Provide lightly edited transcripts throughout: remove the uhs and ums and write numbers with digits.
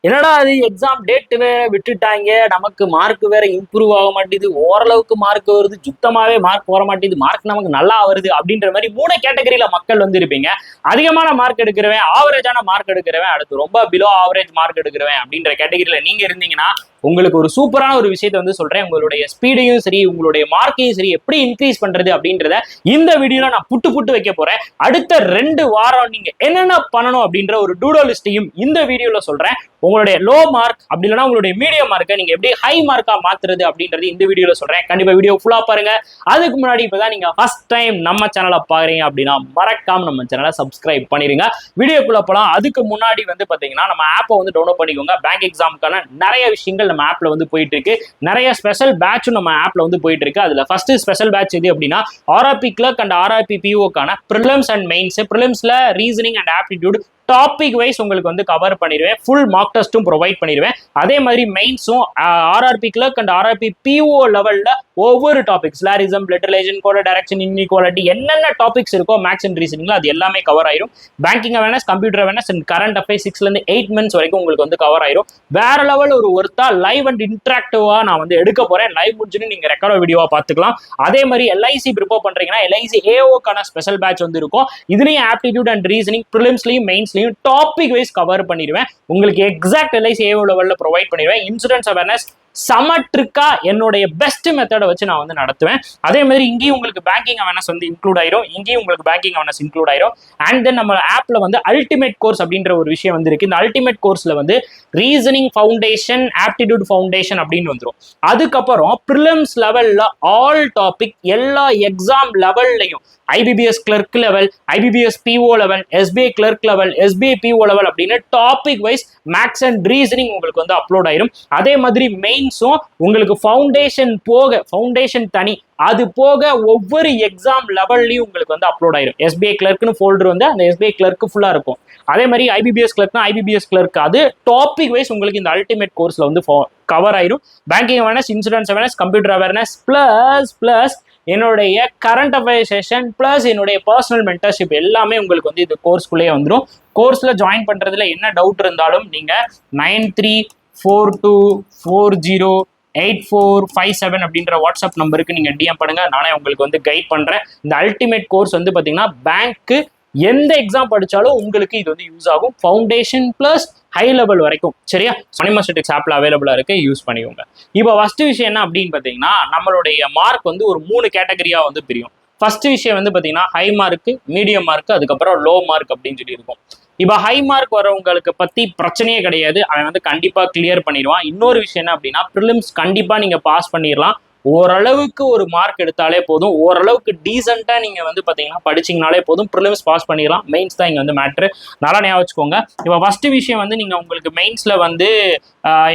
என்னடா அது exam date வேற விட்டுட்டாங்க, நமக்கு மார்க் வேற இம்ப்ரூவ் ஆக மாட்டேது, ஓரளவுக்கு மார்க் வருது, சுத்தமாவே மார்க் வர மாட்டேது, மார்க் நமக்கு நல்லா வருது அப்படின்ற மாதிரி 3 கேட்டகரியில மக்கள் வந்து இருப்பீங்க. அதிகமான மார்க் எடுக்கிறவன், ஆவரேஜான மார்க் எடுக்கிறவன், அடுத்து ரொம்ப பிலோ ஆவரேஜ் மார்க் எடுக்கிறவன் அப்படின்ற கேட்டகரியில நீங்க இருந்தீங்கன்னா உங்களுக்கு ஒரு சூப்பரான ஒரு விஷயத்தை வந்து சொல்றேன். உங்களுடைய ஸ்பீடையும் சரி, உங்களுடைய மார்க்கையும் சரி எப்படி இன்க்ரீஸ் பண்றது அப்படின்றத இந்த வீடியோல நான் புட்டு புட்டு வைக்க போறேன். அடுத்த 2 வாரம் நீங்க என்னென்ன பண்ணணும் அப்படின்ற ஒரு டூடோ லிஸ்டையும் இந்த வீடியோல சொல்றேன். உங்களுடைய லோ மார்க் அப்படி இல்லைன்னா உங்களுடைய மீடியம் மார்க்கை நீங்க எப்படி ஹை மார்க்கா மாத்துறது அப்படின்றது இந்த வீடியோல சொல்றேன். கண்டிப்பா வீடியோ ஃபுல்லா பாருங்க. அதுக்கு முன்னாடி இப்பதான் நீங்க ஃபர்ஸ்ட் டைம் நம்ம சேனலை பாக்குறீங்க அப்படின்னா மறக்காம நம்ம சேனலை சப்ஸ்கிரைப் பண்ணிருங்க. வீடியோக்குள்ள போலாம். அதுக்கு முன்னாடி வந்து பாத்தீங்கன்னா நம்ம ஆப்பை வந்து டவுன்லோட் பண்ணிக்கோங்க. பேங்க் எக்ஸாமுக்கான நிறைய விஷயங்கள் நம்ம ஆப்ல வந்து போயிட்டு இருக்கு. நிறைய ஸ்பெஷல் பேட்சும் நம்ம ஆப்ல வந்து போயிட்டு இருக்கு. அதுல ஃபர்ஸ்ட் ஸ்பெஷல் பேட்ச் எது அப்படின்னா ஆர்ஆர்பி கிளர்க் அண்ட் ஆர்ஆர்பி பிஓக்கான ப்ரிலிம்ஸ் அண்ட் மெயின்ஸ். ப்ரிலிம்ஸ்ல reasoning and aptitude topic wise உங்களுக்கு வந்து கவர் பண்ணிடுவேன். ஃபுல் மார்க் டெஸ்ட்டும் ப்ரொவைட் பண்ணிடுவேன். அதே மாதிரி மெயின்ஸும் RRB clerk and RRB PO லெவல்ல ஒவ்வொரு டாபிக்ஸ் லாரிசம், லிட்டரேச்சர், கோட டைரக்ஷன், இன்இக்வாலிட்டி என்னென்ன டாபிக்ஸ் இருக்கோ மேக்ஸ் அண்ட் ரீசனிங்ல அது எல்லாமே கவர் ஆயிரும். Banking awareness, computer awareness and current affairs 6ல இருந்து 8 months வரைக்கும் உங்களுக்கு வந்து கவர் ஆயிரும். வேற லெவல் ஒரு ஒர்த்தா லைவ் அண்ட் இன்டராக்டிவா நான் வந்து எடுக்க போறேன். லைவ் முடிஞ்சுன்னு நீங்க ரெக்கார்ட் வீடியோவா பார்த்துக்கலாம். அதே மாதிரி எல்ஐசி ப்ரிப்பேர் பண்றீங்கன்னா எல்ஐசி ஏஓக்கான ஸ்பெஷல் பேட்ச் வந்து இருக்கும். இதுலயும் ஆப்டிடியூட் அண்ட் ரீசனிங் ப்ரிலிம்ஸ்லயும் மெயின்ஸ்லயும் டாபிக் வைஸ் கவர் பண்ணிடுவேன். உங்களுக்கு எக்ஸாக்ட் எல்ஐசி ஏஓ லெவல்ல ப்ரொவைட் பண்ணிடுவேன். இன்சூரன்ஸ் அவேர்னஸ் சமட்ரிக்கா என்னுடைய பெஸ்ட் மெத்தடை வச்சு நான் வந்து நடத்துவேன். அதே மாதிரி இங்கேயும் உங்களுக்கு பேங்கிங் அவேர்னஸ் வந்து இன்க்ளூட் ஆயிரும். இங்கேயும் உங்களுக்கு பேங்கிங் அவேர்னஸ் இன்க்ளூட் ஆயிரும். அண்ட் தென் நம்ம ஆப்ல வந்து அல்டிமேட் கோர்ஸ் அப்படின்ற ஒரு விஷயம் வந்து இருக்கு. இந்த அல்டிமேட் கோர்ஸ்ல வந்து ரீசனிங் ஃபவுண்டேஷன், ஆப்டிடியூட் ஃபவுண்டேஷன் அப்படின்னு வந்துடும். அதுக்கப்புறம் ப்ரிலிம்ஸ் லெவல்ல ஆல் டாபிக் எல்லா எக்ஸாம் லெவல்லையும் IBPS clerk level, IBPS PO level, SBI clerk level, SBI PO level அப்படின்னு topic wise maths and reasoning உங்களுக்கு வந்து அப்லோட் ஆயிரும். அதே மாதிரி மெயின்ஸும் உங்களுக்கு ஃபவுண்டேஷன் போக, ஃபவுண்டேஷன் தனி, அது போக ஒவ்வொரு எக்ஸாம் லெவல்லையும் உங்களுக்கு வந்து அப்லோட் ஆயிரும். எஸ்பிஐ கிளர்க்னு ஃபோல்டர் வந்து அந்த எஸ்பிஐ கிளர்க்கு ஃபுல்லா இருக்கும். அதே மாதிரி ஐபிபிஎஸ் கிளர்க்னா ஐபிபிஎஸ் கிளர்க், அது டாபிக் வைஸ் உங்களுக்கு இந்த அல்டிமேட் கோர்ஸ்ல வந்து கவர் ஆயிரும். Banking awareness, insurance awareness, computer awareness plus என்னுடைய கரண்ட் அஃபேர் செஷன் பிளஸ் என்னுடைய பர்சனல் மென்டர்ஷிப் எல்லாமே உங்களுக்கு வந்து இந்த கோர்ஸ்குள்ளேயே வந்துடும். கோர்ஸ்ல ஜாயின் பண்றதுல என்ன டவுட் இருந்தாலும் நீங்க 9342408457 அப்படின்ற வாட்ஸ்அப் நம்பருக்கு நீங்க டிஎம் பண்ணுங்க. நானே உங்களுக்கு வந்து கைட் பண்றேன். இந்த அல்டிமேட் கோர்ஸ் வந்து பாத்தீங்கன்னா பேங்க்கு எந்த எக்ஸாம் படிச்சாலும் உங்களுக்கு இது வந்து யூஸ் ஆகும். ஃபவுண்டேஷன் பிளஸ் ஹை லெவல் வரைக்கும். சரியா? மணிமாஸ்டர்டிக்ஸ் ஆப்ல அவைலபிளா இருக்கு, யூஸ் பண்ணிக்கோங்க. இப்போ ஃபர்ஸ்ட் விஷயம் என்ன அப்படின்னு பாத்தீங்கன்னா நம்மளுடைய மார்க் வந்து ஒரு 3 கேட்டகரியா வந்து பிரியும். ஃபர்ஸ்ட் விஷயம் வந்து பாத்தீங்கன்னா ஹை மார்க், மீடியம் மார்க், அதுக்கப்புறம் லோ மார்க் அப்படின்னு சொல்லி இருக்கும். இப்போ ஹை மார்க் வரவங்களுக்கு பத்தி பிரச்சனையே கிடையாது. அவன் வந்து கண்டிப்பா கிளியர் பண்ணிடுவான். இன்னொரு விஷயம் என்ன அப்படின்னா ப்ரிலிம்ஸ் கண்டிப்பா நீங்க பாஸ் பண்ணிடலாம். ஓரளவுக்கு ஒரு மார்க் எடுத்தாலே போதும், ஓரளவுக்கு டீசெண்டா நீங்க வந்து பாத்தீங்கன்னா படிச்சீங்கனாலே போதும், ப்ரிலிம்ஸ் பாஸ் பண்ணிடலாம். மெயின்ஸ் தான் இங்க வந்து மேட்ரு. நல்லா ஞாபகம் வச்சுக்கோங்க. இப்போ ஃபர்ஸ்ட் விஷயம் வந்து நீங்க உங்களுக்கு மெயின்ஸ்ல வந்து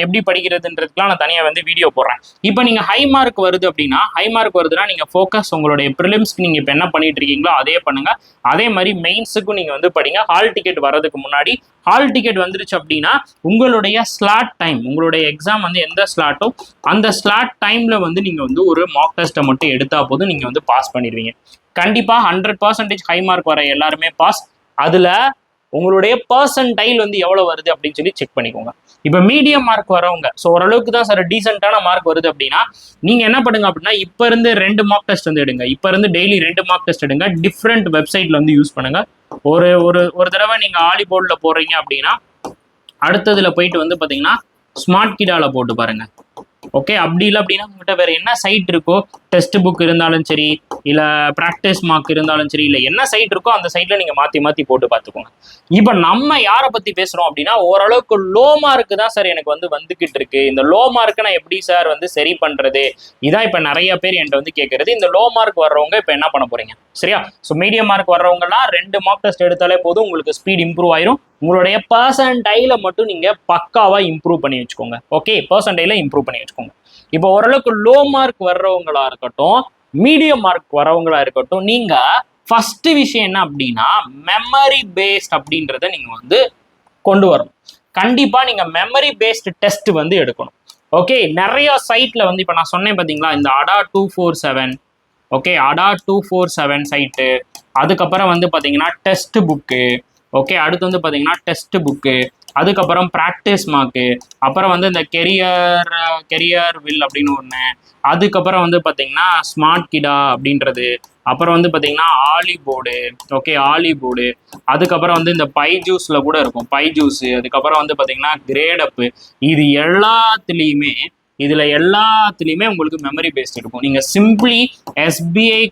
எப்படி படிக்கிறதுன்றதுக்குலாம் நான் தனியாக வந்து வீடியோ போடுறேன். இப்போ நீங்க ஹை மார்க் வருது அப்படின்னா, ஹை மார்க் வருதுன்னா நீங்க ஃபோக்கஸ் உங்களுடைய ப்ரிலிம்ஸ்க்கு நீங்க இப்போ என்ன பண்ணிட்டு இருக்கீங்களோ அதே பண்ணுங்க. அதே மாதிரி மெயின்ஸுக்கும் நீங்க வந்து படிங்க. ஹால் டிக்கெட் வரதுக்கு முன்னாடி, ஹால் டிக்கெட் வந்துருச்சு அப்படின்னா உங்களுடைய ஸ்லாட் டைம், உங்களுடைய எக்ஸாம் வந்து எந்த ஸ்லாட்டோ அந்த ஸ்லாட் டைம்ல வந்து நீங்க வந்து ஒரு மார்க் டெஸ்ட்டை மட்டும் எடுத்தா போதும், நீங்க வந்து பாஸ் பண்ணிடுவீங்க. கண்டிப்பா 100% ஹை மார்க் வர எல்லாருமே பாஸ். அதுல உங்களுடைய பர்சன்டைல் வந்து எவ்வளவு வருது அப்படின்னு சொல்லி செக் பண்ணிக்கோங்க. இப்ப மீடியம் மார்க் வரவங்க, ஸோ ஓரளவுக்கு தான் சார் டீசென்டான மார்க் வருது அப்படின்னா நீங்க என்ன பண்ணுங்க அப்படின்னா இப்ப இருந்து 2 மார்க் டெஸ்ட் வந்து எடுங்க. இப்ப இருந்து டெய்லி 2 மார்க் டெஸ்ட் எடுங்க. டிஃப்ரெண்ட் வெப்சைட்ல வந்து யூஸ் பண்ணுங்க. ஒரு ஒரு ஒரு தடவை நீங்க ஆலி போர்டில் போடுறீங்க அப்படின்னா அடுத்ததுல போயிட்டு வந்து பாத்தீங்கன்னா ஸ்மார்ட் கிடால போட்டு பாருங்க. ஓகே, அப்படி இல்லை அப்படின்னா உங்கள்கிட்ட வேற என்ன சைட் இருக்கோ, டெஸ்ட் புக் இருந்தாலும் சரி, இல்ல ப்ராக்டிஸ் மார்க் இருந்தாலும் சரி, இல்லை என்ன சைட் இருக்கோ அந்த சைட்ல நீங்க மாத்தி போட்டு பார்த்துக்கோங்க. இப்போ நம்ம யாரை பத்தி பேசுறோம் அப்படின்னா ஓரளவுக்கு லோ மார்க் தான் சார் எனக்கு வந்து வந்துகிட்டு இருக்கு. இந்த லோ மார்க்கை நான் எப்படி சார் வந்து சரி பண்றது? இதான் இப்ப நிறைய பேர் என்கிட்ட வந்து கேட்கறது. இந்த லோ மார்க் வர்றவங்க இப்ப என்ன பண்ண போறீங்க? சரியா? ஸோ மீடியம் மார்க் வர்றவங்க எல்லாம் 2 மார்க் டெஸ்ட் எடுத்தாலே போதும், உங்களுக்கு ஸ்பீட் இம்ப்ரூவ் ஆயிரும். உங்களுடைய பர்சன்டைல மட்டும் நீங்க பக்காவா இம்ப்ரூவ் பண்ணி வச்சுக்கோங்க. ஓகே, பர்சன்டைல இம்ப்ரூவ் பண்ணி வச்சுக்கோங்க. இப்போ ஓரளவுக்கு லோ மார்க் வர்றவங்களா இருக்கட்டும், மீடியம் மார்க் வரவங்களா இருக்கட்டும், நீங்க ஃபர்ஸ்ட் விஷயம் என்ன அப்படின்னா மெமரி பேஸ்ட் அப்படின்றத நீங்க வந்து கொண்டு வரணும். கண்டிப்பா நீங்க மெமரி பேஸ்ட் டெஸ்ட் வந்து எடுக்கணும். ஓகே, நிறைய சைட்ல வந்து இப்ப நான் சொன்னேன் பாத்தீங்களா, இந்த அடா 247, ஓகே, அடா 247 சைட்டு, அதுக்கப்புறம் வந்து பாத்தீங்கன்னா டெஸ்ட் புக்கு, ஓகே, அடுத்து வந்து பாத்தீங்கன்னா டெஸ்ட் புக்கு, அதுக்கப்புறம் ப்ராக்டிஸ் மார்க்கு, அப்புறம் வந்து இந்த கெரியர் வில் அப்படின்னு ஒன்று, அதுக்கப்புறம் வந்து பார்த்தீங்கன்னா ஸ்மார்ட் கிடா அப்படின்றது, அப்புறம் வந்து பார்த்தீங்கன்னா ஆலி போர்டு. ஓகே, ஆலி போர்டு. அதுக்கப்புறம் வந்து இந்த பைஜூஸ்ல கூட இருக்கும், பைஜூஸ். அதுக்கப்புறம் வந்து பார்த்தீங்கன்னா கிரேட் அப்பு. இது எல்லாத்துலேயுமே உங்களுக்கு மெமரி பேஸ்ட் இருக்கும். நீங்கள் simply SBI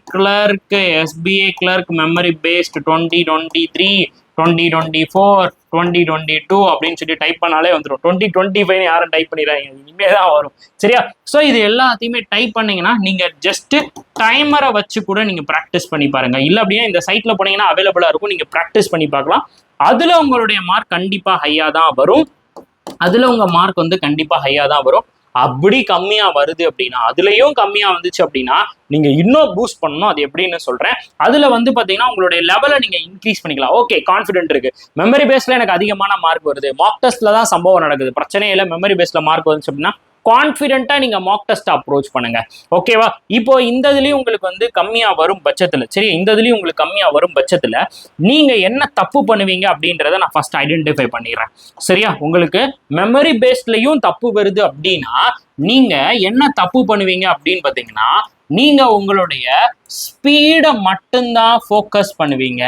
clerk memory based 2023 2024 2022 அப்படின்னு சொல்லி டைப் பண்ணாலே வந்துடும். 2025 யாரும் டைப் பண்ணிடுறாங்க, இனிமே தான் வரும். சரியா? ஸோ இது எல்லாத்தையுமே டைப் பண்ணீங்கன்னா நீங்க ஜஸ்ட் டைமரை வச்சு கூட நீங்க ப்ராக்டிஸ் பண்ணி பாருங்க. இல்லை அப்படின்னா இந்த சைட்ல போனீங்கன்னா அவைலபிளா இருக்கும், நீங்க ப்ராக்டிஸ் பண்ணி பார்க்கலாம். அதுல உங்களுடைய மார்க் கண்டிப்பா ஹையா தான் வரும். அப்படி கம்மியா வருது அப்படின்னா, அதுலயும் கம்மியா வந்துச்சு அப்படின்னா நீங்க இன்னும் பூஸ்ட் பண்ணணும். அது எப்படின்னு சொல்றேன். அதுல வந்து பாத்தீங்கன்னா உங்களுடைய லெவலை நீங்க இன்க்ரீஸ் பண்ணிக்கலாம். ஓகே, கான்ஃபிடென்ட் இருக்கு, மெமரி பேஸ்ல எனக்கு அதிகமான மார்க் வருது, மார்க் டெஸ்ட்ல தான் சம்பவம் நடக்குது, பிரச்சனையே இல்லை, மெமரி பேஸ்ல மார்க் வந்துச்சு அப்படின்னா கான்ஃபிடென்ட்டா நீங்க மார்க் டெஸ்ட் அப்ரோச் பண்ணுங்க. ஓகேவா? இப்போ இந்த இதுலயும் உங்களுக்கு வந்து கம்மியா வரும் பட்சத்துல, சரி, இந்த இதுலயும் உங்களுக்கு கம்மியா வரும் பட்சத்துல நீங்க என்ன தப்பு பண்ணுவீங்க அப்படின்றத நான் ஃபர்ஸ்ட் ஐடென்டிஃபை பண்ணிடுறேன். சரியா? உங்களுக்கு மெமரி பேஸ்ட்லயும் தப்பு வருது அப்படின்னா நீங்க என்ன தப்பு பண்ணுவீங்க அப்படின்னு பாத்தீங்கன்னா, நீங்க உங்களுடைய ஸ்பீடை மட்டும்தான் ஃபோக்கஸ் பண்ணுவீங்க.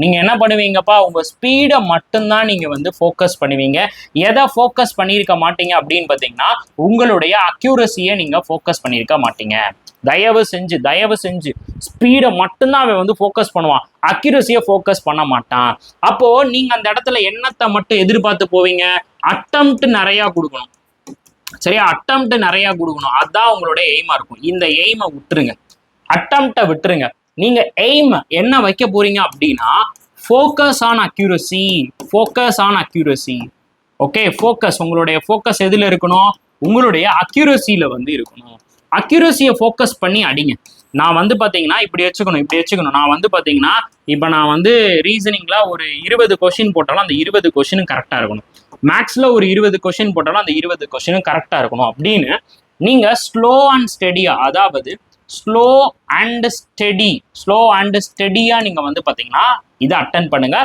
நீங்க என்ன பண்ணுவீங்கப்பா, உங்க ஸ்பீடை மட்டும்தான் நீங்க வந்து ஃபோக்கஸ் பண்ணுவீங்க. எதை ஃபோக்கஸ் பண்ணியிருக்க மாட்டீங்க அப்படின்னு பார்த்தீங்கன்னா உங்களுடைய அக்யூரசியை நீங்க ஃபோக்கஸ் பண்ணியிருக்க மாட்டீங்க. தயவு செஞ்சு ஸ்பீடை மட்டும்தான் அவன் வந்து ஃபோக்கஸ் பண்ணுவான், அக்யூரசியை ஃபோக்கஸ் பண்ண மாட்டான். அப்போ நீங்க அந்த இடத்துல என்னத்தை மட்டும் எதிர்பார்த்து போவீங்க? அட்டெம்ப்ட் நிறைய கொடுக்கணும். சரியா? அட்டெம்ப்ட் நிறைய கொடுக்கணும், அதான் உங்களுடைய எய்மா இருக்கும். இந்த எய்மை விட்டுருங்க, அட்டெம்ப்டை விட்டுருங்க. நீங்க எய்ம் என்ன வைக்க போறீங்க அப்படின்னா ஃபோக்கஸ் ஆன் அக்யூரசி. ஓகே, உங்களுடைய ஃபோக்கஸ் எதுல இருக்கணும்? உங்களுடைய அக்யூரசியில வந்து இருக்கணும். அக்யூரசியை ஃபோக்கஸ் பண்ணி அடிங்க. நான் வந்து பாத்தீங்கன்னா இப்படி வச்சுக்கணும். நான் வந்து பாத்தீங்கன்னா இப்ப நான் வந்து ரீசனிங்ல ஒரு 20 கொஸ்டின் போட்டாலும் அந்த 20 கொஸ்டினும் கரெக்டா இருக்கணும். மேக்ஸ்ல ஒரு 20 கொஸ்டின் போட்டாலும் அந்த 20 கொஸ்டினும் கரெக்டா இருக்கணும் அப்படின்னு நீங்க ஸ்லோ அண்ட் ஸ்டெடியா நீங்க வந்து பாத்தீங்கன்னா இதை அட்டன் பண்ணுங்க.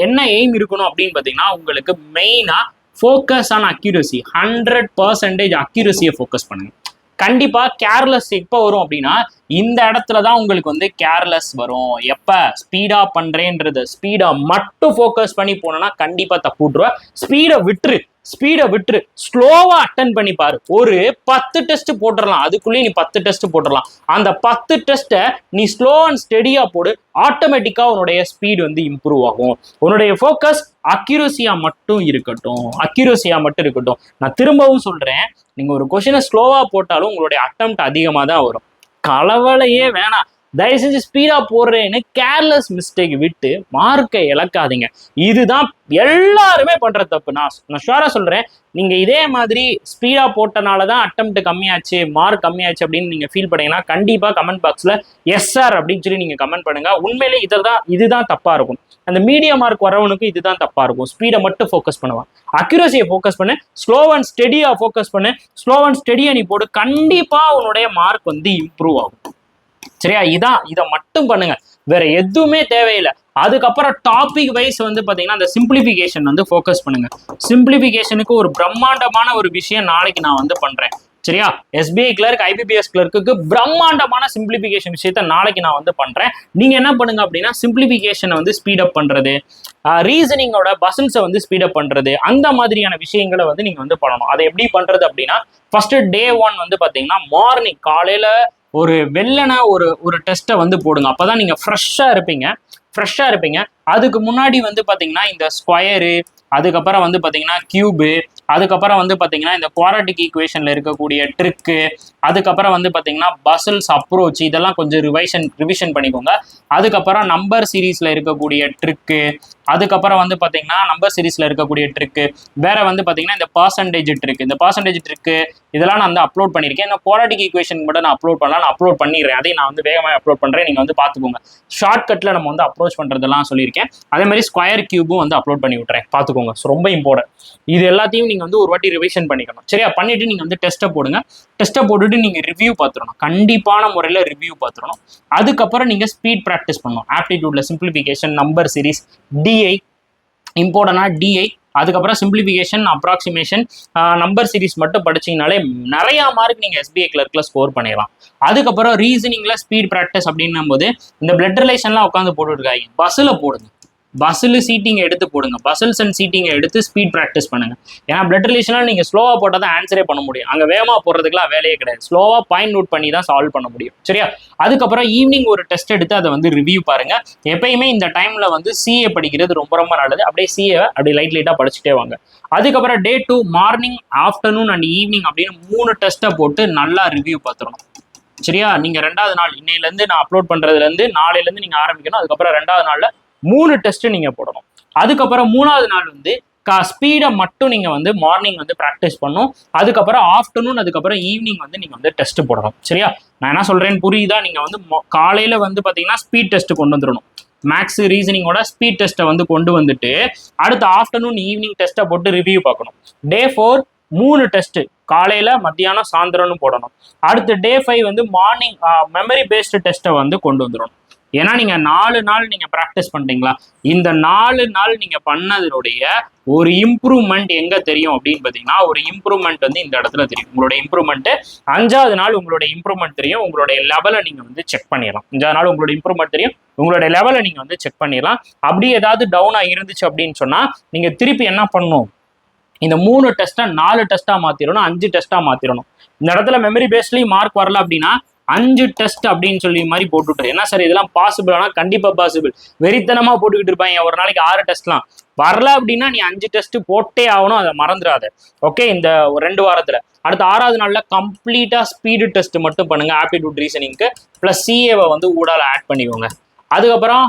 என்ன எய்ம் இருக்கணும் அப்படின்னு பாத்தீங்கன்னா உங்களுக்கு மெயினா ஃபோக்கஸ் ஆன் அக்யூரசி. 100% அக்யூரசியை ஃபோக்கஸ் பண்ணுங்க. கண்டிப்பா கேர்லெஸ் எப்போ வரும் அப்படின்னா இந்த இடத்துலதான் உங்களுக்கு வந்து கேர்லெஸ் வரும். எப்ப ஸ்பீடா பண்றேன்றது, ஸ்பீடை மட்டும் ஃபோக்கஸ் பண்ணி போனோம்னா கண்டிப்பா தப்பு விட்டுருவ. ஸ்பீடை விட்டுரு ஸ்லோவா அட்டன் பண்ணி பாரு. ஒரு 10 டெஸ்ட் போட்டுடலாம், அதுக்குள்ளேயே நீ 10 டெஸ்ட் போட்டுடலாம். அந்த 10 டெஸ்ட்டை நீ ஸ்லோ அண்ட் ஸ்டெடியா போடு, ஆட்டோமேட்டிக்கா உன்னுடைய ஸ்பீடு வந்து இம்ப்ரூவ் ஆகும். உன்னுடைய ஃபோக்கஸ் அக்யூரசியா மட்டும் இருக்கட்டும். நான் திரும்பவும் சொல்றேன், நீங்க ஒரு கொஸ்டினை ஸ்லோவா போட்டாலும் உங்களுடைய அட்டெம்ப்ட் அதிகமா தான் வரும். கலவலையே வேணாம், தயவு செஞ்சு ஸ்பீடா போடுறேன்னு கேர்லெஸ் மிஸ்டேக் விட்டு மார்க்கை இழக்காதீங்க. இதுதான் எல்லாருமே பண்ற தப்பு. நான் ஷுவரா சொல்றேன், நீங்க இதே மாதிரி ஸ்பீடா போட்டனாலதான் அட்டெம்ப்ட் கம்மியாச்சு, மார்க் கம்மியாச்சு அப்படின்னு நீங்க ஃபீல் பண்ணீங்கன்னா கண்டிப்பா கமெண்ட் பாக்ஸ்ல எஸ் சார் அப்படின்னு சொல்லி நீங்க கமெண்ட் பண்ணுங்க. உண்மையிலே இதுதான் தப்பா இருக்கும். அந்த மீடியம் மார்க் வரவனுக்கு இதுதான் தப்பா இருக்கும். ஸ்பீடை மட்டும் ஃபோக்கஸ் பண்ணுவான், அக்யூரசியை ஃபோக்கஸ் பண்ணு, ஸ்லோ அண்ட் ஸ்டெடியா ஃபோக்கஸ் பண்ணு. ஸ்லோ அண்ட் ஸ்டெடியா நீ போடு, கண்டிப்பா உன்னுடைய மார்க் வந்து இம்ப்ரூவ் ஆகும். சரியா? இதை மட்டும் பண்ணுங்க, வேற எதுவுமே தேவையில்லை. அதுக்கப்புறம் டாபிக் வைஸ் வந்து பாத்தீங்கன்னா அந்த சிம்பிளிபிகேஷன் வந்து ஃபோக்கஸ் பண்ணுங்க. சிம்பிளிபிகேஷனுக்கு ஒரு பிரம்மாண்டமான ஒரு விஷயம் நாளைக்கு நான் வந்து பண்றேன். சரியா? எஸ்பிஐ கிளர்க், ஐபிபிஎஸ் கிளர்க்கு பிரம்மாண்டமான சிம்பிளிபிகேஷன் விஷயத்த நாளைக்கு நான் வந்து பண்றேன். நீங்க என்ன பண்ணுங்க அப்படின்னா சிம்பிளிபிகேஷனை வந்து ஸ்பீடப் பண்றது, ரீசனிங்கோட பசில்ஸை வந்து ஸ்பீடப் பண்றது, அந்த மாதிரியான விஷயங்களை வந்து நீங்க வந்து பண்ணணும். அதை எப்படி பண்றது அப்படின்னா ஃபர்ஸ்ட் டே 1 வந்து பாத்தீங்கன்னா மார்னிங் காலையில ஒரு வெள்ளன ஒரு டெஸ்ட்டை வந்து போடுங்க. அப்பதான் நீங்க ஃப்ரெஷ்ஷா இருப்பீங்க. அதுக்கு முன்னாடி வந்து பாத்தீங்கன்னா இந்த ஸ்கொயரு, அதுக்கப்புறம் வந்து பாத்தீங்கன்னா கியூபு, அதுக்கப்புறம் வந்து பாத்தீங்கன்னா இந்த குவாட்ரட்டிக் ஈக்குவேஷன்ல இருக்கக்கூடிய ட்ரிக்கு, அதுக்கப்புறம் வந்து பாத்தீங்கன்னா பசில்ஸ் அப்ரோச், இதெல்லாம் கொஞ்சம் ரிவிஷன் பண்ணிக்கோங்க. அதுக்கப்புறம் நம்பர் சீரீஸ்ல இருக்கக்கூடிய ட்ரிக்கு, அதுக்கப்புறம் வந்து பாத்தீங்கன்னா நம்பர் சீரீஸ்ல இருக்கக்கூடிய ட்ரிக்கு, வேற வந்து பாத்தீங்கன்னா இந்த பர்சன்டேஜ் ட்ரிக்கு, இதெல்லாம் நான் வந்து அப்லோட் பண்ணியிருக்கேன். இந்த குவாட்ரட்டிக் ஈக்குவேஷன் மட்டும் நான் அப்லோட் பண்ணிடுறேன். அதையும் நான் வந்து வேகமாக அப்லோட் பண்றேன், நீங்க வந்து பாத்துக்கோங்க. ஷார்ட்கட்ல நம்ம வந்து அப்ரோச் பண்றதெல்லாம் சொல்லியிருக்கேன். அதே மாதிரி ஸ்கொயர் கியூபும் வந்து அப்லோட் பண்ணி விட்டுறேன், பாத்துக்கோங்க. ரொம்ப இம்பார்ட்டன்ட். இது எல்லாத்தையும் நீங்க வந்து ஒரு வாட்டி ரிவிஷன் பண்ணிக்கணும். சரியா? பண்ணிட்டு நீங்க வந்து டெஸ்ட்டை போடுங்க. டெஸ்ட்டை போட்டுட்டு நீங்க ரிவ்யூ பார்த்துடணும், கண்டிப்பான முறையில் ரிவ்யூ பார்த்துடணும். அதுக்கப்புறம் நீங்க ஸ்பீட் ப்ராக்டிஸ் பண்ணணும். ஆப்டிடியூட்ல சிம்பிளிஃபிகேஷன், நம்பர் சீரீஸ், டிஐ இம்பார்ட்டன்டா டிஐ அதுக்கப்புறம் சிம்பிளிஃபிகேஷன், அப்ராக்சிமேஷன், நம்பர் சீரிஸ் மட்டும் படிச்சீங்கனாலே நிறைய மார்க் நீங்க எஸ்பிஐ கிளர்க்ல ஸ்கோர் பண்ணிடலாம். அதுக்கப்புறம் ரீசனிங்ல ஸ்பீட் ப்ராக்டிஸ் அப்படின்னும் போது இந்த பிளட் ரிலேஷன்லாம் உட்காந்து போட்டுருக்காங்க, பஸ்ஸில் போடுங்க, பஸ்ஸில் சீட்டிங்கை எடுத்து போடுங்க, பஸ்ஸில்ஸ் அண்ட் சீட்டிங்கை எடுத்து ஸ்பீட் ப்ராக்டிஸ் பண்ணுங்க. ஏன்னா பிளட் ரிலேஷனாக நீங்கள் ஸ்லோவாக போட்டால் தான் ஆன்சரே பண்ண முடியும். அங்கே வேகமாக போடுறதுக்குலாம் வேலையே கிடையாது, ஸ்லோவாக பாயிண்ட் நோட் பண்ணி தான் சால்வ் பண்ண முடியும். சரியா? அதுக்கப்புறம் ஈவினிங் ஒரு டெஸ்ட் எடுத்து அதை வந்து ரிவ்யூ பாருங்க. எப்பயுமே இந்த டைம்ல வந்து சிஏ படிக்கிறது ரொம்ப ரொம்ப நல்லது. அப்படியே சிஏ அப்படி லைட்டாக படிச்சுட்டே வாங்க. அதுக்கப்புறம் டே 2 மார்னிங், ஆஃப்டர்நூன் அண்ட் ஈவினிங் அப்படின்னு 3 டெஸ்ட்டை போட்டு நல்லா ரிவ்யூ பார்த்துடணும். சரியா? நீங்க 2வது நாள், இன்னையிலேருந்து நான் அப்லோட் பண்றதுலேருந்து நாளையிலேருந்து நீங்க ஆரம்பிக்கணும். அதுக்கப்புறம் 2வது நாள்ல 3 டெஸ்ட் நீங்க போடணும். அதுக்கப்புறம் 3வது நாள் வந்து ஸ்பீடை மட்டும் நீங்க வந்து மார்னிங் வந்து ப்ராக்டிஸ் பண்ணும். அதுக்கப்புறம் ஆஃப்டர்நூன், அதுக்கப்புறம் ஈவினிங் வந்து நீங்க வந்து டெஸ்ட் போடணும். சரியா? நான் என்ன சொல்றேன்னு புரியுதா? நீங்க வந்து காலையில வந்து பாத்தீங்கன்னா ஸ்பீட் டெஸ்ட் கொண்டு வந்துடணும். மேக்ஸ் ரீசனிங்கோட ஸ்பீட் டெஸ்ட்டை வந்து கொண்டு வந்துட்டு அடுத்த ஆஃப்டர்நூன் ஈவினிங் டெஸ்ட்டை போட்டு ரிவ்யூ பார்க்கணும். டே 4 3 டெஸ்ட், காலையில, மத்தியானம், சாயந்தரம்னு போடணும். அடுத்து டே 5 வந்து மார்னிங் மெமரி பேஸ்டு டெஸ்ட்டை வந்து கொண்டு வந்துடணும். ஏன்னா நீங்க 4 நாள் நீங்க ப்ராக்டிஸ் பண்றீங்களா, இந்த 4 நாள் நீங்க பண்ணதனுடைய ஒரு இம்ப்ரூவ்மெண்ட் எங்க தெரியும் அப்படின்னு பாத்தீங்கன்னா, ஒரு இம்ப்ரூவ்மெண்ட் வந்து இந்த இடத்துல தெரியும். உங்களோட இம்ப்ரூவ்மெண்ட் 5வது நாள் உங்களோட இம்ப்ரூவ்மெண்ட் தெரியும். உங்களுடைய லெவலை நீங்க வந்து செக் பண்ணிடலாம். 5வது நாள் உங்களோட இம்ப்ரூவ்மெண்ட் தெரியும், உங்களுடைய லெவலை நீங்க வந்து செக் பண்ணிடலாம். அப்படி ஏதாவது டவுனா இருந்துச்சு அப்படின்னு சொன்னா நீங்க திருப்பி என்ன பண்ணணும், இந்த 3 டெஸ்ட்டை 4 டெஸ்ட்டா மாத்திரணும், 5 டெஸ்ட்டா மாத்திரணும். இந்த இடத்துல மெமரி பேஸ்ட்லயும் மார்க் வரல அப்படின்னா 5 டெஸ்ட் அப்படின்னு சொல்லி மாதிரி போட்டுவிட்டு, என்ன சார் இதெல்லாம் பாசிபிள்? ஆனால் கண்டிப்பா பாசிபிள். வெறித்தனமா போட்டுக்கிட்டு இருப்பாங்க ஒரு நாளைக்கு 6 டெஸ்ட்லாம். வரல அப்படின்னா நீ 5 டெஸ்ட் போட்டே ஆகணும், அதை மறந்துடாத. ஓகே? இந்த 2 வாரத்துல அடுத்த 6வது நாள்ல கம்ப்ளீட்டா ஸ்பீடு டெஸ்ட் மட்டும் பண்ணுங்க, ஆப்டிடியூட் ரீசனிங்க்கு பிளஸ் சிஏவை வந்து ஊடால ஆட் பண்ணிக்கோங்க. அதுக்கப்புறம்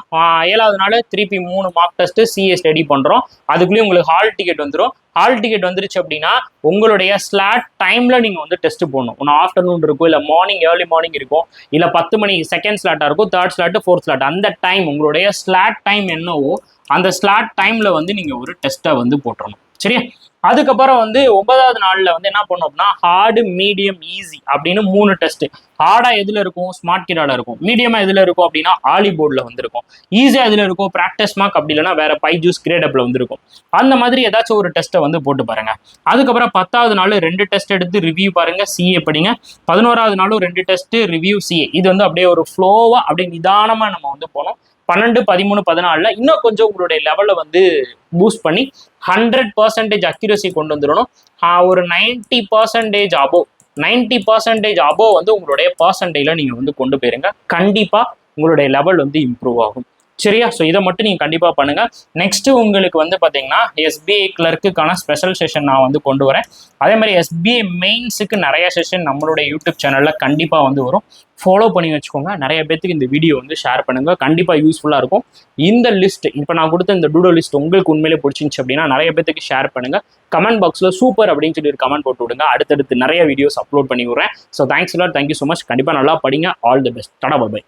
7வது நாள் திருப்பி 3 மார்க் டெஸ்ட் சிஏ ஸ்டடி பண்றோம். அதுக்குள்ளேயும் உங்களுக்கு ஹால் டிக்கெட் வந்துடும். ஹால் டிக்கெட் வந்துருச்சு அப்படின்னா உங்களுடைய ஸ்லாட் டைம்ல நீங்க வந்து டெஸ்ட் போடணும். ஒன்று ஆஃப்டர்நூன் இருக்கும், இல்லை மார்னிங், ஏர்லி மார்னிங் இருக்கும், இல்லை 10 மணி செகண்ட் ஸ்லாட்டா இருக்கும், 3rd ஸ்லாட், 4th ஸ்லாட். அந்த டைம் உங்களுடைய ஸ்லாட் டைம் என்னவோ அந்த ஸ்லாட் டைம்ல வந்து நீங்க ஒரு டெஸ்ட்டை வந்து போட்டுறணும். சரியா? அதுக்கப்புறம் வந்து 9வது நாள்ல வந்து என்ன பண்ணோம் அப்படின்னா ஹார்டு, மீடியம், ஈஸி அப்படின்னு 3 டெஸ்ட். ஹார்டா எதுல இருக்கும்? ஸ்மார்ட் கிரால இருக்கும். மீடியமா எதுல இருக்கும் அப்படின்னா ஆலி போர்டில் வந்துருக்கும். ஈஸியா எதுல இருக்கும்? ப்ராக்டிஸ் மார்க், அப்படி இல்லைன்னா வேற பைஜூஸ் கிரேடப்ல வந்துருக்கும். அந்த மாதிரி ஏதாச்சும் ஒரு டெஸ்ட்டை வந்து போட்டு பாருங்க. அதுக்கப்புறம் 10வது நாள் 2 டெஸ்ட் எடுத்து ரிவ்யூ பாருங்க, சிஏ படிங்க. 11வது நாளும் 2 டெஸ்ட் ரிவ்யூ, சிஏ. இது வந்து அப்படியே ஒரு ஃப்ளோவா அப்படியே நிதானமா நம்ம வந்து போனோம். 12, 13, 14ல இன்னும் கொஞ்சம் உங்களுடைய லெவலை வந்து பூஸ்ட் பண்ணி 100% அக்யூரசி கொண்டு வந்துடணும். ஒரு 90% அபோவ், 90% அபோவ் வந்து உங்களுடைய பர்சன்டேஜ்ல நீங்க வந்து கொண்டு போயிருங்க. கண்டிப்பா உங்களுடைய லெவல் வந்து இம்ப்ரூவ் ஆகும். சரியா? ஸோ இதை மட்டும் நீங்கள் கண்டிப்பாக பண்ணுங்க. நெக்ஸ்ட் உங்களுக்கு வந்து பார்த்தீங்கன்னா எஸ்பிஐ கிளர்க்குக்கான ஸ்பெஷல் செஷன் நான் வந்து கொண்டு வரேன். அதே மாதிரி எஸ்பிஐ மெயின்ஸுக்கு நிறைய செஷன் நம்மளுடைய யூடியூப் சேனலில் கண்டிப்பாக வந்து வரும். ஃபாலோ பண்ணி வச்சுக்கோங்க. நிறைய பேத்துக்கு இந்த வீடியோ வந்து ஷேர் பண்ணுங்க, கண்டிப்பாக யூஸ்ஃபுல்லாக இருக்கும். இந்த லிஸ்ட் இப்போ நான் கொடுத்த இந்த டூடோ லிஸ்ட் உங்களுக்கு உண்மையிலே பிடிச்சிருந்துச்சு அப்படின்னா நிறைய பேத்துக்கு ஷேர் பண்ணுங்க. கமெண்ட் பாக்ஸில் சூப்பர் அப்படின்னு சொல்லி ஒரு கமெண்ட் போட்டு விடுங்க. அடுத்தடுத்து நிறைய வீடியோஸ் அப்லோட் பண்ணி விடுறேன். So thanks lot, thank you so much. கண்டிப்பாக நல்லா படிங்க. All the best. Tata, by.